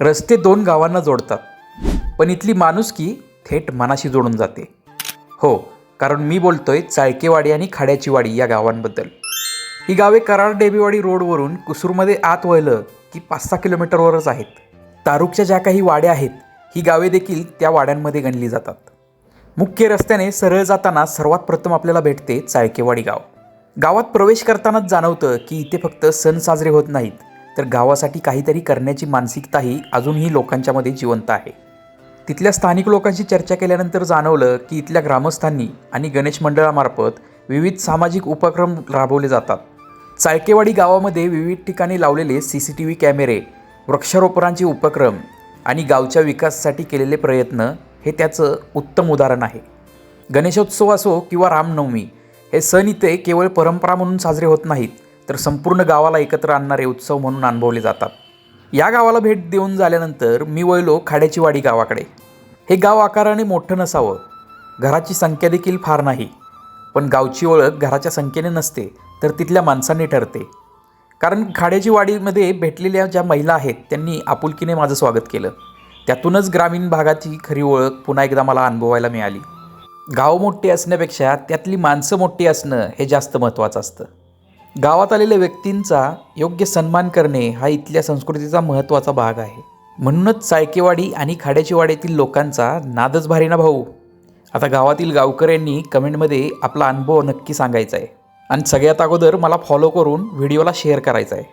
रस्ते दोन गावांना जोडतात, पण इथली माणुसकी थेट मनाशी जोडून जाते. हो, कारण मी बोलतोय चाळकेवाडी आणि खाड्याची वाडी या गावांबद्दल. ही गावे कराड डेबेवाडी रोडवरून कुसूरमध्ये आत वळलं की 5-6 किलोमीटरवरच आहेत. तारुकच्या ज्या काही वाड्या आहेत, ही गावे देखील त्या वाड्यांमध्ये गणली जातात. मुख्य रस्त्याने सरळ जाताना सर्वात प्रथम आपल्याला भेटते चाळकेवाडी गाव. गावात प्रवेश करतानाच जाणवतं की इथे फक्त सण साजरे होत नाहीत, तर गावासाठी काहीतरी करण्याची मानसिकताही अजूनही लोकांच्यामध्ये जिवंत आहे. तिथल्या स्थानिक लोकांशी चर्चा केल्यानंतर जाणवलं की इथल्या ग्रामस्थांनी आणि गणेश मंडळामार्फत विविध सामाजिक उपक्रम राबवले जातात. चाळकेवाडी गावामध्ये विविध ठिकाणी लावलेले CCTV कॅमेरे, वृक्षारोपणाचे उपक्रम आणि गावच्या विकासासाठी केलेले प्रयत्न हे त्याचं उत्तम उदाहरण आहे. गणेशोत्सव असो किंवा रामनवमी, हे सण इथे केवळ परंपरा म्हणून साजरे होत नाहीत, तर संपूर्ण गावाला एकत्र आणणारे उत्सव म्हणून अनुभवले जातात. या गावाला भेट देऊन झाल्यानंतर मी वळलो खाड्याची वाडी गावाकडे. हे गाव आकाराने मोठं नसावं, घराची संख्या देखील फार नाही, पण गावची ओळख घराच्या संख्येने नसते, तर तिथल्या माणसांनी ठरते. कारण खाड्याची वाडीमध्ये भेटलेल्या ज्या महिला आहेत त्यांनी आपुलकीने माझं स्वागत केलं. त्यातूनच ग्रामीण भागाची खरी ओळख पुन्हा एकदा मला अनुभवायला मिळाली. गाव मोठे असण्यापेक्षा त्यातली माणसं मोठी असणं हे जास्त महत्त्वाचं असतं. गावात आलेल्या व्यक्तींचा योग्य सन्मान करणे हा इथल्या संस्कृतीचा महत्त्वाचा भाग आहे. म्हणूनच चाळकेवाडी आणि खाड्याची वाडीतील लोकांचा नादच भारी ना भाऊ. आता गावातील गावकऱ्यांनी कमेंटमध्ये आपला अनुभव नक्की सांगायचा आहे आणि सगळ्यात अगोदर मला फॉलो करून व्हिडिओला शेअर करायचा आहे.